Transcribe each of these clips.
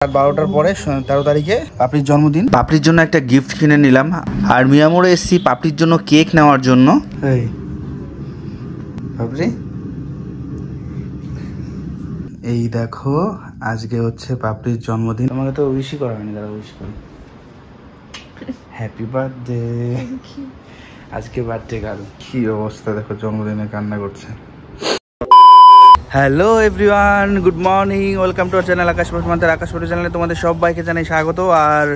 রাত 12টার পরে 13 তারিখে পাপড়ির জন্মদিন। পাপড়ির জন্য একটা গিফট কিনে নিলাম, আর মিয়ামোড়ে এসেছি পাপড়ির জন্য কেক নেওয়ার জন্য। এই পাপড়ি, এই দেখো আজকে হচ্ছে পাপড়ির জন্মদিন। আমাকে তো উইশই করা হয়নি, দাঁড়া উইশ করি। Happy birthday. আজকে বার্থডে গার্ল। কি অবস্থা দেখো, জন্মদিনে কান্না করছে। Hello everyone, good morning, welcome to our channel Akash পটমান্তের। আকাশ পট চ্যানেলে তোমাদের সবাইকে জানাই স্বাগত। আর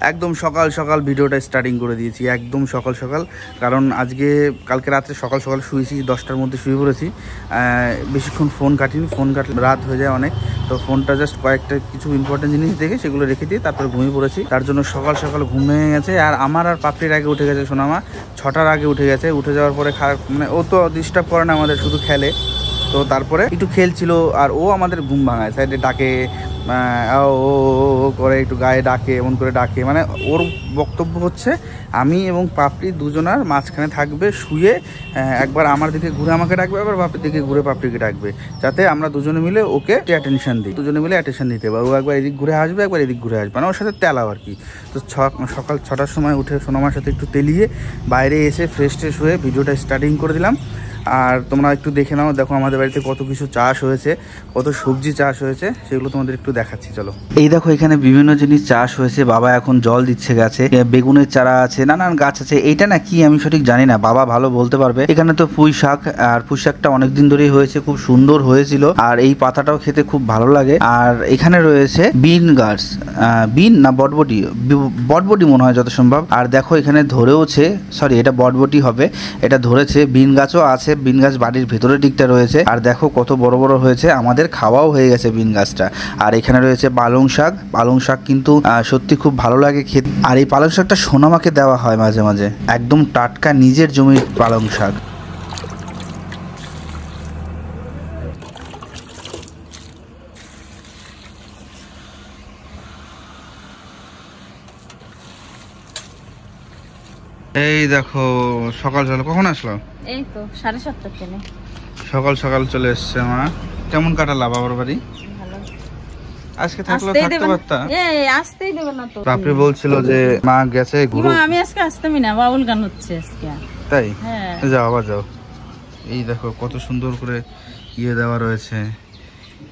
একদম সকাল সকাল ভিডিওটা স্টার্টিং করে দিয়েছি, একদম সকাল সকাল। কারণ আজকে কালকে রাত্রে সকাল সকাল শুয়েছি, 10টার মধ্যে শুয়ে পড়েছি। বেশিক্ষণ ফোন কাটিনি, ফোন কাটলে রাত হয়ে যায় অনেক। তো ফোনটা জাস্ট কয়েকটা কিছু ইম্পর্টেন্ট জিনিস দেখে সেগুলো রেখে দিয়ে তারপরে ঘুমিয়ে পড়েছি। তার জন্য সকাল সকাল ঘুম ভেঙে গেছে। আর আমার আর পাপড়ির আগে উঠে গেছে সোনামা, 6টার আগে উঠে গেছে। উঠে যাওয়ার পরে মানে ও তো ডিস্টার্ব করে না আমাদের, শুধু খেলে। তো তারপরে একটু খেলছিল, আর ও আমাদের ঘুম ভাঙায়, সাইডে ডাকে, ও করে একটু গায়ে ডাকে, এমন করে ডাকে। মানে ওর বক্তব্য হচ্ছে আমি এবং পাপড়ি দুজনার মাঝখানে থাকবে শুয়ে, একবার আমার দিকে ঘুরে আমাকে ডাকবে, আবার পাপড়ির দিকে ঘুরে পাপড়িকে ডাকবে, যাতে আমরা দুজনে মিলে ওকে অ্যাটেনশন দিই, দুজনে মিলে অ্যাটেনশন দিতে পারবো। ও একবার এদিক ঘুরে আসবে, একবার এদিক ঘুরে আসবে, মানে ওর সাথে তেলাও আর কি। তো সকাল 6টার সময় উঠে সোনামার সাথে একটু তেলিয়ে বাইরে এসে ফ্রেশ ট্রেশ হয়ে ভিডিওটা স্টার্টিং করে দিলাম। আর তোমরা একটু দেখে নাও, দেখো আমাদের বাড়িতে কত কিছু চাষ হয়েছে, কত সবজি চাষ হয়েছে, সেগুলো তোমাদের একটু দেখাচ্ছি চলো। এই দেখো এখানে বিভিন্ন জিনিস চাষ হয়েছে, বাবা এখন জল দিচ্ছে গাছে, বেগুনের চারা আছে, নানান গাছ আছে। এইটা না কি আমি সঠিক জানি না, বাবা ভালো বলতে পারবে। এখানে তো পুঁই শাক, আর পুঁই শাকটা অনেকদিন ধরেই হয়েছে, খুব সুন্দর হয়েছিল, আর এই পাতাটাও খেতে খুব ভালো লাগে। আর এখানে রয়েছে বিন গাছ, বিন না বটবটি, বটবটি মনে হয় যত সম্ভব। আর দেখো এখানে ধরেওছে, সরি এটা বটবটি হবে, এটা ধরেছে। বিন গাছও আছে, বিন গাছ বাড়ির ভেতরের দিকটা রয়েছে। আর দেখো কত বড় বড় হয়েছে, আমাদের খাওয়াও হয়ে গেছে বিন গাছটা। আর এখানে রয়েছে পালং শাক, পালং শাক কিন্তু সত্যি খুব ভালো লাগে খেতে। আর এই পালং শাকটা সোনামাকে দেওয়া হয় মাঝে মাঝে, একদম টাটকা নিজের জমির পালং শাক। এই দেখো সকাল সকাল কখন আসলো? এই তো 7:30 ট্রেনে সকাল সকাল চলে এসছে। মা কেমন কাটালা বাবার বাড়ি? ভালো। আজকে থাকতে পারতা? এই আসতেই দেব না তো। পাপড়ি বলছিল যে মা গেছে ঘুরো। আমি আজকে আসতামই না, বাউল গান হচ্ছে আজকে। তাই? হ্যাঁ যাও, আবার যাও। এই দেখো কত সুন্দর করে দেওয়া রয়েছে।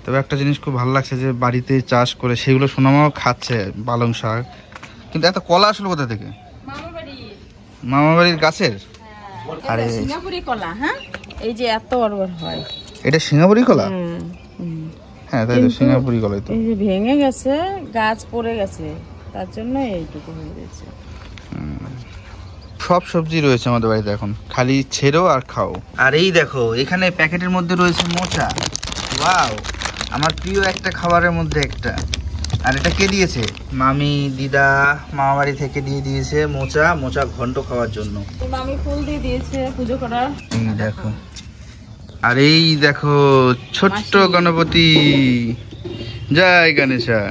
তবে একটা জিনিস খুব ভালো লাগছে, যে বাড়িতে চাষ করে সেগুলো সোনামাও খাচ্ছে, পালং শাক। কিন্তু এত কলা আসলো কোথা থেকে? মামা বাড়ির গাছের। আরে সিঙ্গাপুরি কলা, হ্যাঁ এই যে এত বড় বড় হয়, এটা সিঙ্গাপুরি কলা। হ্যাঁ তাই তো, সিঙ্গাপুরি কলাই তো। এই যে ভেঙে গেছে, গাছ পড়ে গেছে, তার জন্য এইটুকু হয়ে গেছে। সব সবজি রয়েছে আমাদের বাড়িতে এখন, খালি ছেড়ো আর খাও। আর এই দেখো এখানে প্যাকেটের মধ্যে রয়েছে মোচা। ওয়াও, আমার প্রিয় একটা খাবারের মধ্যে একটা। আর এটা কে দিয়েছে? মামি, দিদা মামা বাড়ি থেকে দিয়ে দিয়েছে মোচা, মোচা ঘন্ট খাওয়ার জন্য। মামি ফুল দিয়ে দিয়েছে পুজো করার। এই দেখো, আর এই দেখো ছোট্ট গণপতি, জয় গণেশা।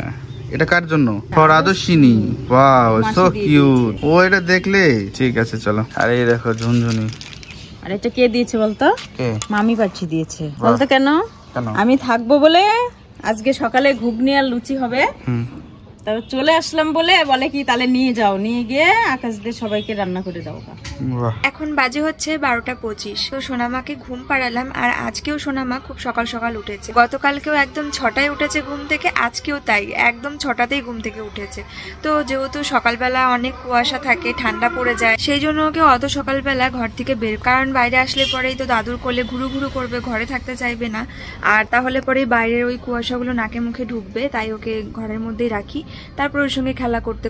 এটা কার জন্য? For Adarshini. Wow so cute. ও এটা দেখলে ঠিক আছে চলো। আর এই দেখো ঝুনঝুনি। আর এটা কে দিয়েছে বলতো? কে? মামি পাচ্ছি দিয়েছে। বলতো কেন? আমি থাকবো বলে আজকে সকালে ঘুগনি আর লুচি হবে, তারপর চলে আসলাম বলে কি তাহলে নিয়ে যাও, নিয়ে গিয়ে আকাশদের সবাইকে রান্না করে দাও। এখন বাজে হচ্ছে 12:25। তো সোনামাকে ঘুম পাড়ালাম, আর আজকেও সোনামা খুব সকাল সকাল উঠেছে। গতকালকেও একদম 6টায় উঠেছে ঘুম থেকে, আজকেও তাই একদম 6টাতেই ঘুম থেকে উঠেছে। তো যেহেতু সকালবেলা অনেক কুয়াশা থাকে, ঠান্ডা পড়ে যায়, সেই জন্য ওকে অত সকালবেলা ঘর থেকে বের, কারণ বাইরে আসলে পরেই তো দাদুর কোলে ঘুরু ঘুরু করবে, ঘরে থাকতে চাইবে না। আর তাহলে পরেই বাইরের ওই কুয়াশাগুলো নাকে মুখে ঢুকবে, তাই ওকে ঘরের মধ্যেই রাখি। তারপর ওর সঙ্গে খেলা করতে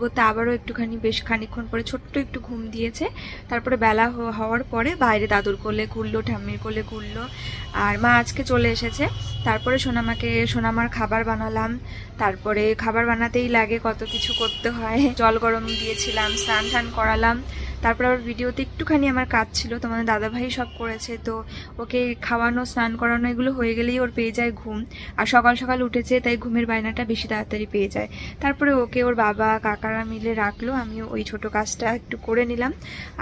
করতে আবারও একটুখানি বেশ খানিকক্ষণ পরে ছোট্ট একটু ঘুম দিয়েছে। তারপরে বেলা হওয়ার পরে বাইরে দাদুর কোলে ঘুরলো, ঠাম্মির কোলে ঘুরলো। আর মা আজকে চলে এসেছে। তারপরে সোনামার খাবার বানালাম। তারপরে খাবার বানাতেই লাগে, কত কিছু করতে হয়। জল গরম দিয়েছিলাম, স্নান টান করালাম। তারপর আবার ভিডিওতে একটুখানি আমার কাজ ছিল, তোমাদের দাদাভাই সব করেছে। তো ওকে খাওয়ানো, স্নান করানো এগুলো হয়ে গেলেই ওর পেয়ে যায় ঘুম। আর সকাল সকাল উঠেছে, তাই ঘুমের বায়নাটা বেশি তাড়াতাড়ি পেয়ে যায়। তারপরে ওকে ওর বাবা কাকারা মিলে রাখলো, আমিও ওই ছোট কাজটা একটু করে নিলাম।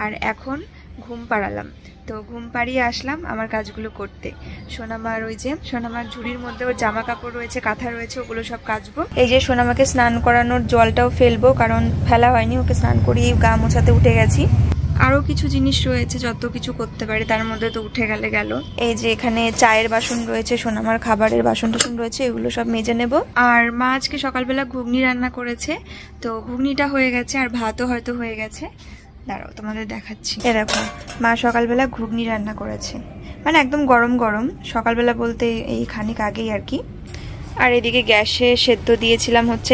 আর এখন ঘুম পাড়ালাম। তো ঘুম পাড়িয়ে আসলাম আমার কাজগুলো করতে। সোনামার ওই যে সোনামার ঝুড়ির মধ্যে ওর জামা কাপড় রয়েছে, কাঁথা রয়েছে, ওগুলো সব কাচবো। এই যে সোনামাকে স্নান করানোর জলটাও ফেলবো, কারণ ফেলা হয়নি, ওকে স্নান করিয়ে গা মোছাতে উঠে গেছি। আরও কিছু জিনিস রয়েছে, যত কিছু করতে পারি তার মধ্যে তো উঠে গেলে গেল। এই যে এখানে চায়ের বাসন রয়েছে, সোনামার খাবারের বাসন টাসন রয়েছে, এগুলো সব মেজে নেব। আর মা আজকে সকালবেলা ঘুগনি রান্না করেছে, তো ঘুগনিটা হয়ে গেছে আর ভাতও হয়তো হয়ে গেছে। দাঁড়াও তোমাদের দেখাচ্ছি। এ দেখো, মা সকালবেলা ঘুগনি রান্না করেছে, মানে একদম গরম গরম, সকালবেলা বলতে এই খানিক আগেই আর কি। আর এদিকে গ্যাসে সেদ্ধ দিয়েছিলাম হচ্ছে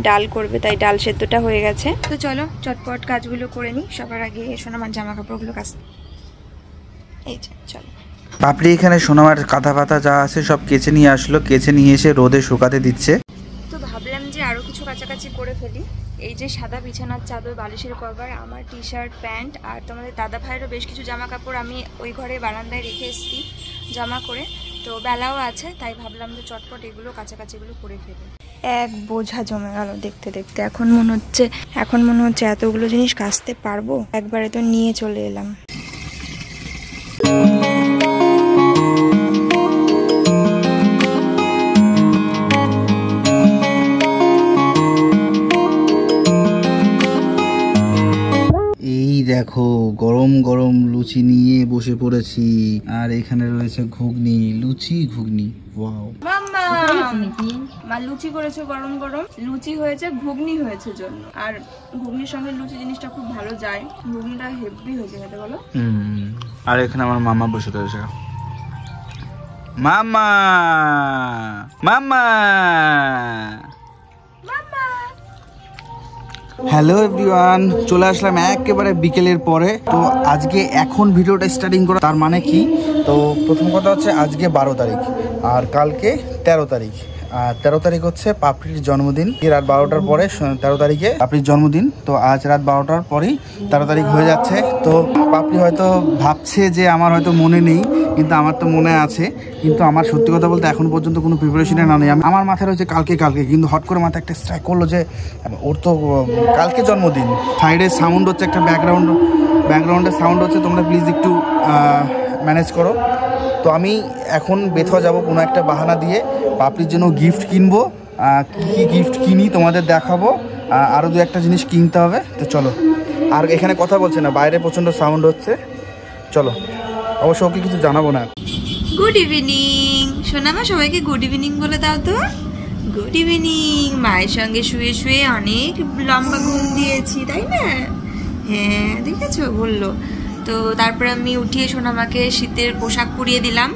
ডাল করবে, তাই ডাল সেদ্ধটা হয়ে গেছে। তো চলো চটপট কাজগুলো করে নিই। সবার আগে সোনামার জামা কাপড়গুলো কাচতে। এই যে চলো। পাপড়ি এখানে সোনামার কাঁথা পাতা যা আছে সব কেচে নিয়ে আসলো, কেচে নিয়ে এসে রোদে শুকাতে দিচ্ছে। তো ভাবলাম যে আরো কিছু কাছাকাছি করে ফেলি। এই যে সাদা বিছানার চাদর, বালিশের কভার, আমার টি শার্ট প্যান্ট, আর তোমাদের দাদা ভাইয়েরও বেশ কিছু জামা কাপড় আমি ওই ঘরে বারান্দায় রেখে এসেছি জামা করে। তো বেলাও আছে, তাই ভাবলাম যে চটপট এগুলো কাছাকাছিগুলো করে ফেলি। এক বোঝা জমে গেল দেখতে দেখতে। এখন মনে হচ্ছে এতগুলো জিনিস কাচতে পারবো, একবারে তো নিয়ে চলে এলাম। দেখো গরম গরম লুচি নিয়ে বসে পড়েছি, আর এখানে রয়েছে ঘুগনি, লুচি ঘুগনি। ওয়াও মাম্মা, মা লুচি করেছে গরম গরম, লুচি হয়েছে ঘুগনি হয়েছে জন্য। আর ঘুগনির সঙ্গে লুচি জিনিসটা খুব ভালো যায়, ঘুগনিটা হেভি হয়েছে খেতে, বলো। আর এখানে আমার মামা বসে রয়েছে। মামা মামা হ্যালো এভরিওয়ান, চলে আসলাম একেবারে বিকেলের পরে। তো আজকে এখন ভিডিওটা স্টার্টিং করা, তার মানে কি? তো প্রথম কথা হচ্ছে আজকে 12 তারিখ আর কালকে 13 তারিখ। আর 13 তারিখ হচ্ছে পাপড়ির জন্মদিন। রাত 12টার পরে 13 তারিখে পাপড়ির জন্মদিন। তো আজ রাত 12টার পরেই 13 তারিখ হয়ে যাচ্ছে। তো পাপড়ি হয়তো ভাবছে যে আমার হয়তো মনে নেই, কিন্তু আমার তো মনে আছে। কিন্তু আমার সত্যি কথা বলতে এখন পর্যন্ত কোনো প্রিপারেশনে না নেই। আমার মাথায় রয়েছে কালকে, কিন্তু হট করে মাথায় একটা স্ট্রাইক করলো যে ওর তো কালকে জন্মদিন। সাইডে সাউন্ড হচ্ছে, একটা ব্যাকগ্রাউন্ডের সাউন্ড হচ্ছে, তোমরা প্লিজ একটু ম্যানেজ করো। তো আমি এখন বেথা যাব কোনো একটা বাহানা দিয়ে, পাপড়ির জন্য গিফট কিনবো। কী গিফট কিনি তোমাদের দেখাবো, আরও দু একটা জিনিস কিনতে হবে। তো চলো, আর এখানে কথা বলছে না, বাইরে প্রচণ্ড সাউন্ড হচ্ছে। চলো, অবশ্য ওকে কিছু জানাবো না। গুড ইভিনিং সোনামা, সবাইকে গুড ইভিনিং বলে দাও তো। Good evening. মায়ের সঙ্গে শুয়ে শুয়ে অনেক লম্বা ঘুম দিয়েছি, তাই না? হ্যাঁ দেখেছো, বললো। তো তারপরে আমি উঠিয়ে সোনামাকে শীতের পোশাক পরিয়ে দিলাম,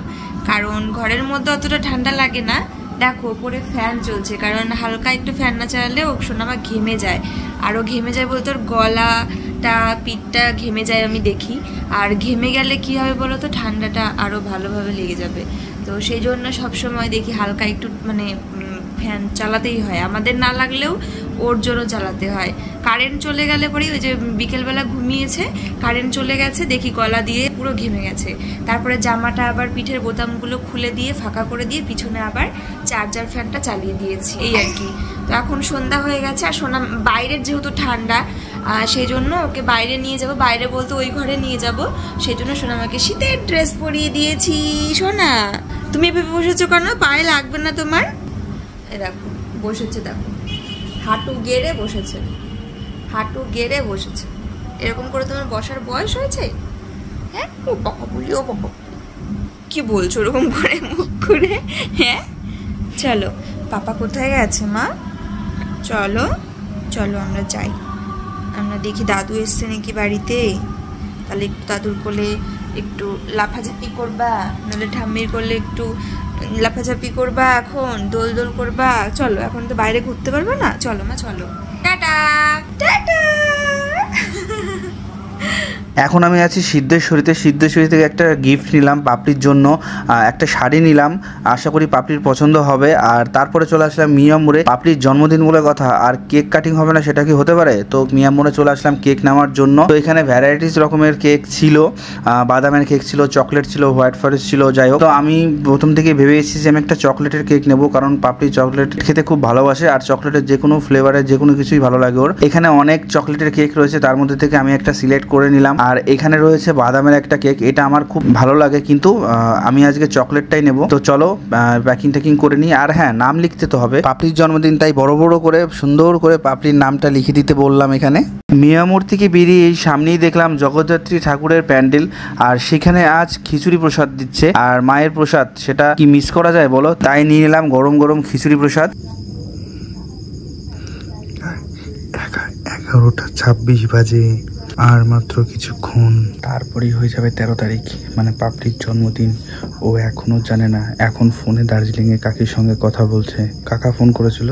কারণ ঘরের মধ্যে অতটা ঠান্ডা লাগে না। দেখো ওপরে ফ্যান চলছে, কারণ হালকা একটু ফ্যান না চালালে ও সোনামা ঘেমে যায়। আরও ঘেমে যায় বলতে ওর গলাটা পিঠটা ঘেমে যায় আমি দেখি। আর ঘেমে গেলে কি হবে বলো তো, ঠান্ডাটা আরও ভালোভাবে লেগে যাবে। তো সেই জন্য সবসময় দেখি হালকা একটু মানে ফ্যান চালাতেই হয়, আমাদের না লাগলেও ওর জন্য চালাতে হয়। কারেন্ট চলে গেলে পরেই, ওই যে বিকেলবেলা ঘুমিয়েছে, কারেন্ট চলে গেছে, দেখি গলা দিয়ে পুরো ঘেমে গেছে। তারপরে জামাটা আবার পিঠের বোতামগুলো খুলে দিয়ে ফাঁকা করে দিয়ে পিছনে আবার চার্জার ফ্যানটা চালিয়ে দিয়েছি, এই আর কি। তো এখন সন্ধ্যা হয়ে গেছে, আর সোনা বাইরের যেহেতু ঠান্ডা, সেই জন্য ওকে বাইরে নিয়ে যাব, বাইরে বলতে ওই ঘরে নিয়ে যাব। সেই জন্য সোনামাকে শীতের ড্রেস পরিয়ে দিয়েছি। সোনা তুমি এভাবে বসেছো কেন? পায়ে লাগবে না তোমার? দেখো বসেছে, দেখো হাঁটু গেড়ে বসেছে, হাঁটু গেড়ে বসেছে। এরকম করে তোমার বসার বয়স হয়েছে? হ্যাঁ, ও বাবা বলি, ও বাবা কি বলছো ওরকম করে মুখ করে? হ্যাঁ চলো, পাপা কোথায় গেছে মা? চলো চলো আমরা যাই, আমরা দেখি দাদু এসছে নাকি বাড়িতে। তাহলে একটু দাদুর কোলে একটু লাফাঝাপি করবা, নাহলে ঠাম্মির কোলে একটু লাফাঝাপি করবা, এখন দোল দোল করবা। চলো, এখন তো বাইরে ঘুরতে পারবো না, চলো মা চলো, টাটা টাটা। এখন আমি আছি সিদ্ধেশ্বরীতে। সিদ্ধেশ্বরী থেকে একটা গিফট নিলাম পাপড়ির জন্য, একটা শাড়ি নিলাম, আশা করি পাপড়ির পছন্দ হবে। আর তারপরে চলে আসলাম মিয়ামোড়ে, পাপড়ির জন্মদিন বলে কথা, আর কেক কাটিং হবে না সেটা কি হতে পারে? তো মিয়ামোড়ে চলে আসলাম কেক নেওয়ার জন্য। তো এখানে ভ্যারাইটিস রকমের কেক ছিল, বাদামের কেক ছিল, চকলেট ছিল, হোয়াইট ফরেস্ট ছিল, যাই হোক। তো আমি প্রথম থেকে ভেবে এসেছি যে আমি একটা চকলেটের কেক নেবো, কারণ পাপড়ি চকলেট খেতে খুব ভালোবাসে, আর চকলেটের যে কোনো ফ্লেভারের যে কোনো কিছুই ভালো লাগে ওর। এখানে অনেক চকলেটের কেক রয়েছে, তার মধ্যে থেকে আমি একটা সিলেক্ট করে নিলাম। আর এখানে রয়েছে বাদামের একটা কেক, এটা আমার খুব ভালো লাগে, কিন্তু আমি আজকে চকলেটটাই নেব। তো চলো প্যাকিং ট্যাকিং করে নিই। আর হ্যাঁ, নাম লিখতে তো হবে, পাপড়ির জন্মদিন, তাই বড় বড় করে সুন্দর করে পাপড়ির নামটা লিখে দিতে বললাম। এখানে মিয়ামোড় থেকে বেরিয়ে এই সামনেই দেখলাম জগদ্ধাত্রী ঠাকুরের প্যান্ডেল, আর সেখানে আজ খিচুড়ি প্রসাদ দিচ্ছে, আর মায়ের প্রসাদ, সেটা কি মিস করা যায় বলো? তাই নিয়ে নিলাম গরম গরম খিচুড়ি প্রসাদ। 11:26 বাজে, আর মাত্র কিছুক্ষণ তারপরেই হয়ে যাবে 13 তারিখ, মানে পাপড়ির জন্মদিন। ও এখনো জানে না। এখন ফোনে দার্জিলিংয়ে কাকির সঙ্গে কথা বলছে। কাকা ফোন করেছিল,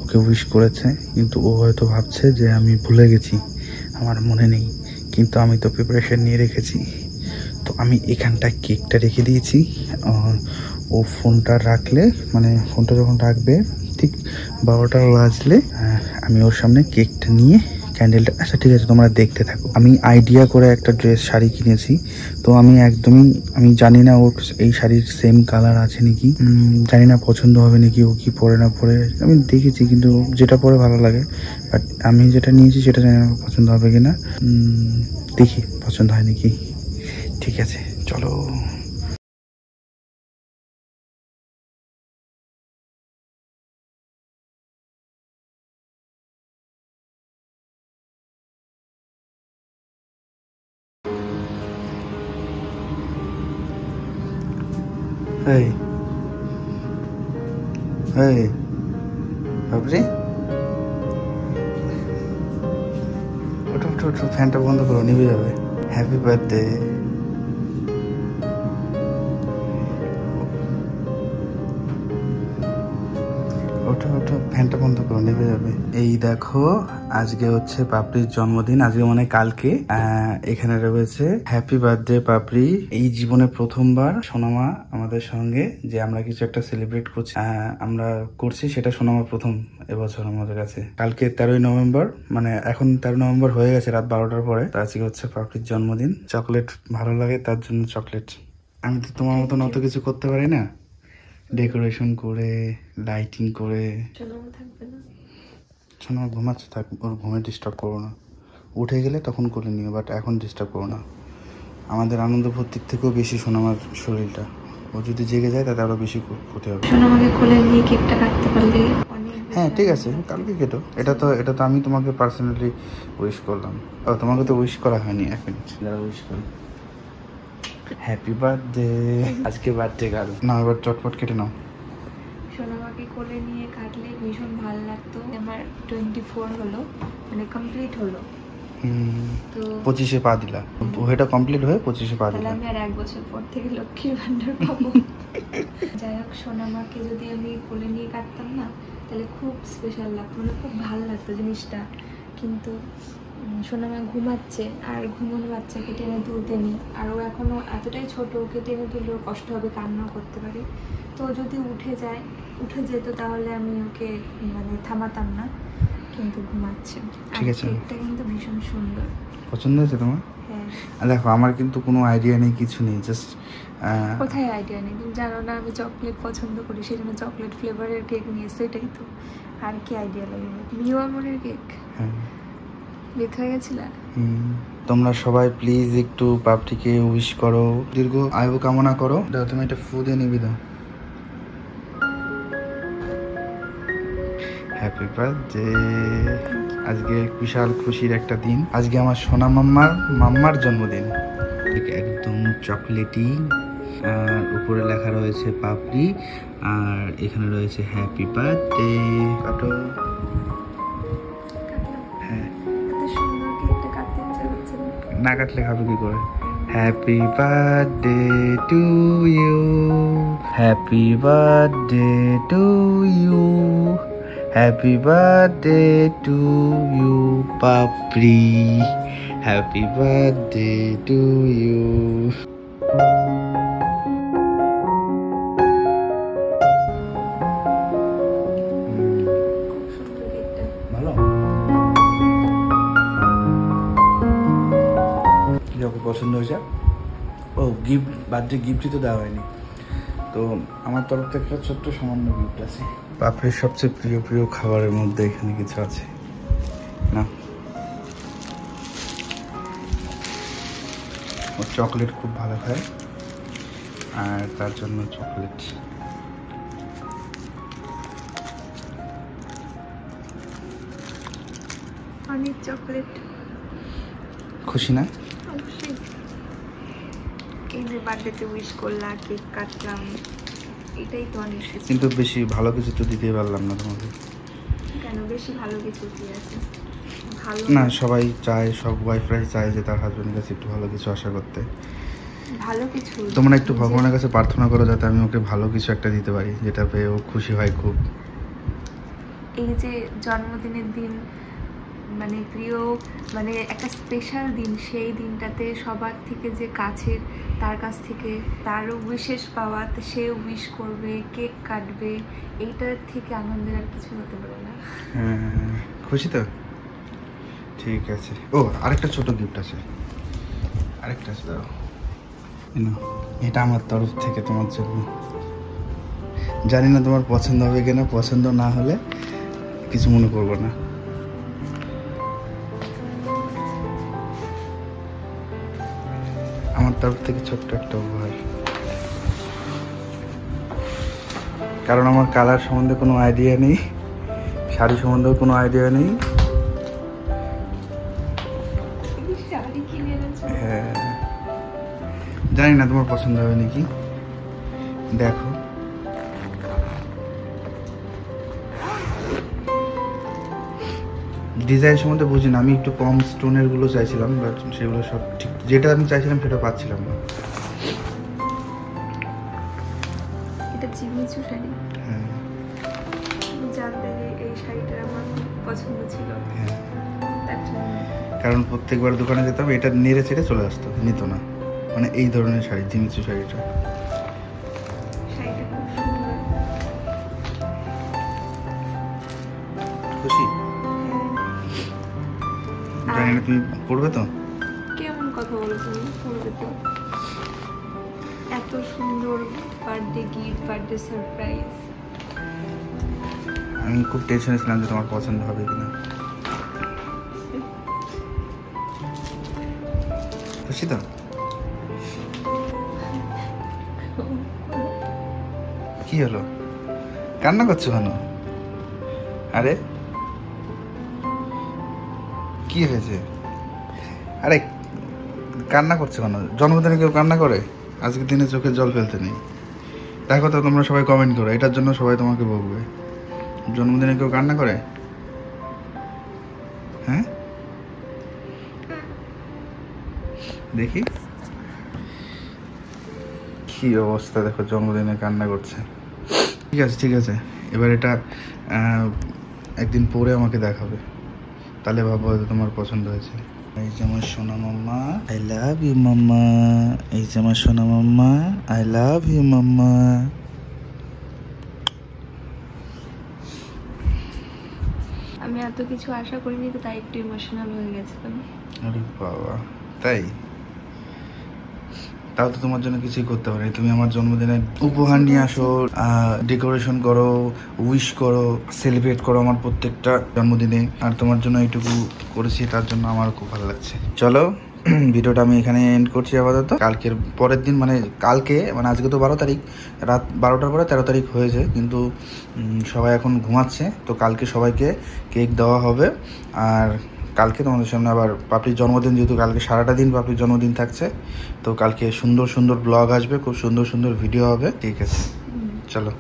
ওকে উইশ করেছে, কিন্তু ও হয়তো ভাবছে যে আমি ভুলে গেছি, আমার মনে নেই, কিন্তু আমি তো প্রিপারেশন নিয়ে রেখেছি। তো আমি এখানটায় কেকটা রেখে দিয়েছি। ও ফোনটা রাখলে, মানে ফোনটা যখন রাখবে ঠিক 12টা বাজলে আমি ওর সামনে কেকটা নিয়ে ক্যান্ডেলটা, আচ্ছা ঠিক আছে তোমরা দেখতে থাকো। আমি আইডিয়া করে একটা ড্রেস শাড়ি কিনেছি, তো আমি আমি জানি না ওর এই শাড়ির সেম কালার আছে নাকি, জানি না পছন্দ হবে নাকি, ও কি পরে না পরে। আমি দেখেছি, কিন্তু যেটা পরে ভালো লাগে, বাট আমি যেটা নিয়েছি সেটা জানি না পছন্দ হবে কিনা। দেখি পছন্দ হয় নাকি। ঠিক আছে চলো। Hey. Hey. বাবরে, ওঠো, ফ্যানটা বন্ধ করো, নিভে যাবে। Happy birthday. ওঠো, ফ্যানটা বন্ধ করো, নেমে যাবে। এই দেখো, আজকে হচ্ছে পাপড়ির জন্মদিন, আজকে মানে কালকে। এখানে রয়েছে হ্যাপি বার্থডে পাপড়ি। এই জীবনে প্রথমবার সোনামা আমাদের সঙ্গে যে আমরা কিছু একটা সেলিব্রেট করছি, আমরা করছি, সেটা সোনামা প্রথম এবছর আমাদের কাছে। কালকে 13ই নভেম্বর, মানে এখন 13 নভেম্বর হয়ে গেছে রাত 12টার পরে। আজকে হচ্ছে পাপড়ির জন্মদিন। চকলেট ভালো লাগে, তার জন্য চকলেট। আমি তো তোমার মতন অত কিছু করতে পারি না, ডেকোরেশন করে, লাইটিং করে। সোনা ঘুমাচ্ছে, থাক, ওর ঘুমে ডিস্টার্ব করো না। উঠে গেলে তখন করে নিও, বাট এখন ডিস্টার্ব করো না। আমাদের আনন্দ ভর্তির থেকেও বেশি সোনামার শরীরটা, ও যদি জেগে যায় তাতে আরো বেশি ক্ষতি হবে। সোনামাকে কোলে নিয়ে কেকটা কাটতে পারলে। হ্যাঁ ঠিক আছে, কালকে কেটো। এটা তো আমি তোমাকে পার্সোনালি উইশ করলাম। ও তোমাকে তো উইশ করা হয়নি, এক মিনিট যারা উইশ করি। Happy birthday. আজকে বার্থডে গার্ল। না, এবার চটপট কেটে নাও। সোনামাকে কোলে নিয়ে কাটলে ভীষণ ভালো লাগতো। আমার 24 হলো, মানে কমপ্লিট হলো। তো 25-এ পা দিলা, এটা কমপ্লিট হয়ে 25-এ পা দিলা। আমি আর 1 বছর পর থেকে লক্ষ্মীর ভান্ডার পাবো। যাই হোক, সোনামাকে যদি আমি কোলে নিয়ে কাটতাম না, তাহলে খুব স্পেশাল লাগতো, মানে খুব ভালো লাগতো জিনিসটা। কিন্তু সোনামা ঘুমাচ্ছে, আর ঘুমানো বাচ্চাকে টেনে তুলতে নেই, আর ও এখনো এতটাই ছোট, ওকে টেনে তুললেও কষ্ট হবে, কান্নাও করতে পারে। তো যদি উঠে যেত তাহলে আমি ওকে মানে থামাতাম না, কিন্তু ঘুমাচ্ছে। ঠিক আছে, কেকটা কিন্তু ভীষণ সুন্দর। পছন্দ হয়েছে তোমার? হ্যাঁ। দেখো, আমার কিন্তু কোনো আইডিয়া নেই, কিছু নেই, জাস্ট কোথায় আইডিয়া নেই? তুমি জানো না আমি চকলেট পছন্দ করি, সেজন্য চকলেট ফ্লেভারের কেক নিয়ে সেটাই তো। আর কি আইডিয়া লাগবে? মিয়ামোড়ের কেক। হ্যাঁ, বেক হয়ে গেছিল। তোমরা সবাই প্লিজ একটু পাপড়িকে উইশ করো, দীর্ঘ আয়ু কামনা করো। দাও, তুমি একটা ফু দিয়ে নিবি, দাও। Happy birthday. আজকে বিশাল খুশির একটা দিন। আজকে আমার সোনা মাম্মার জন্মদিন। একদম চকলেটি, আর উপরে লেখা রয়েছে পাপড়ি, আর এখানে রয়েছে হ্যাপি বার্থডে। কাটো। হ্যাঁ, না কাটলে খাবে কি করে? Happy birthday to you, happy birthday to you, happy birthday to you Papri, happy birthday to you. ভালো, যখন পছন্দ হয়েছে। ও গিফট, বার্থডে গিফটই তো দেওয়া হয়নি, তো আমার তরফ থেকে একটা ছোট্ট সামান্য গিফট আছে। পাপড়ির সবচেয়ে প্রিয় খাবারের মধ্যে এখানে কিছু আছে না। ও চকলেট খুব ভালো খায় আর তার জন্য চকলেট। অনেক চকলেট। খুশি না? অবশ্যই। এই যে বার্থডেতে উইশ করলা, কেক কাটলাম, এটাই তো অনেক কিছু। কিন্তু বেশি ভালো কিছু তো দিতে পারলাম না তোমাকে। কেন? বেশি ভালো কিছু কি আছে? ভালো না, সবাই চায়, সব ওয়াইফরাই চায় যে তার হাজবেন্ডের কাছে একটু ভালো কিছু আশা করতে। ভালো কিছু তোমরা একটু ভগবানের কাছে প্রার্থনা করো যাতে আমি ওকে ভালো কিছু একটা দিতে পারি, যেটা পেয়ে ও খুশি হয় খুব। এই যে জন্মদিনের দিন, মানে প্রিয়, মানে একটা স্পেশাল দিন, সেই দিনটাতে সবার থেকে যে কাছের, তার কাছ থেকে তারও উইশেস পাওয়া, সে উইশ করবে, কেক কাটবে, এইটার থেকে আনন্দের আর কিছু হতে পারে না। হ্যাঁ, খুশি তো? ঠিক আছে। ও, আরেকটা ছোট গিফট আছে, আরেকটা আছে, দাও। এটা আমার তরফ থেকে তোমার জন্য। জানি না তোমার পছন্দ হবে কিনা, পছন্দ না হলে কিছু মনে করবো না। আমার তরফ থেকে ছোট্ট একটা উপহার। কারণ আমার কালার সম্বন্ধে কোনো আইডিয়া নেই, শাড়ি সম্বন্ধেও কোনো আইডিয়া নেই। হ্যাঁ, জানি না তোমার পছন্দ হবে নাকি, দেখো। ডিজাইন সম্বন্ধে বুঝি না, আমি একটু কম স্টোনের গুলো চাইছিলাম, বাট সেগুলো সব ঠিক, যেটা আমি চাইছিলাম সেটা পাচ্ছিলাম না। এটা জিমিচু শাড়ি। হ্যাঁ, জানতে যে এই শাড়িটা আমার খুব পছন্দ ছিল, হ্যাঁ, তার জন্য। কারণ প্রত্যেকবার দোকানে যেতাম এটা নেড়ে চেড়ে চলে আসতো, নিত না। মানে এই ধরনের শাড়ি, জিমিচু শাড়িটা। শাড়িটা খুব সুন্দর। খুশি? জানি না তুমি পড়বে তো? কেমন কথা বলো তুমি? পড়বে তো। এত সুন্দর বার্থডে গিফট, বার্থডে সারপ্রাইজ। আমি খুব টেনশনে ছিলাম যে তোমার পছন্দ হবে কিনা। খুশি তো? কি হলো, কান্না করছো কেন? আরে কি হয়েছে? আরে কান্না করছো কেন? জন্মদিনে কেউ কান্না করে? আজকের দিনে চোখে জল ফেলতে নেই। দেখো তো, তোমরা সবাই কমেন্ট করো, এটার জন্য সবাই তোমাকে বকবে। জন্মদিনে কেউ কান্না করে? হ্যাঁ, দেখি কি অবস্থা, দেখো জন্মদিনে কান্না করছে। ঠিক আছে, ঠিক আছে, এবার এটা একদিন পরে আমাকে দেখাবে, তাহলে ভাবো হয়তো তোমার পছন্দ হয়েছে। এই যে আমার সোনা মাম্মা, আই লাভ ইউ মাম্মা। এই যে আমার সোনা মাম্মা, আই লাভ ইউ মাম্মা। আমি এত কিছু আশা করিনি তো, তাই একটু ইমোশনাল হয়ে গেছিলাম। আরে বাবা, তাই? তাও তো তোমার জন্য কিছুই করতে পারি। তুমি আমার জন্মদিনে উপহার নিয়ে আসো, ডেকোরেশন করো, উইশ করো, সেলিব্রেট করো আমার প্রত্যেকটা জন্মদিনে, আর তোমার জন্য এইটুকু করেছি, তার জন্য আমার খুব ভালো লাগছে। চলো, ভিডিওটা আমি এখানে এন্ড করছি আপাতত। কালকের পরের দিন, মানে কালকে, মানে আজকে তো 12 তারিখ, রাত 12টার পরে 13 তারিখ হয়েছে, কিন্তু সবাই এখন ঘুমাচ্ছে, তো কালকে সবাইকে কেক দেওয়া হবে। আর কালকে তোমাদের সামনে আবার পাপড়ির জন্মদিন, যেহেতু কালকে সারাটা দিন পাপড়ির জন্মদিন থাকছে, তো কালকে সুন্দর সুন্দর ব্লগ আসবে, খুব সুন্দর সুন্দর ভিডিও হবে। ঠিক আছে, চলো।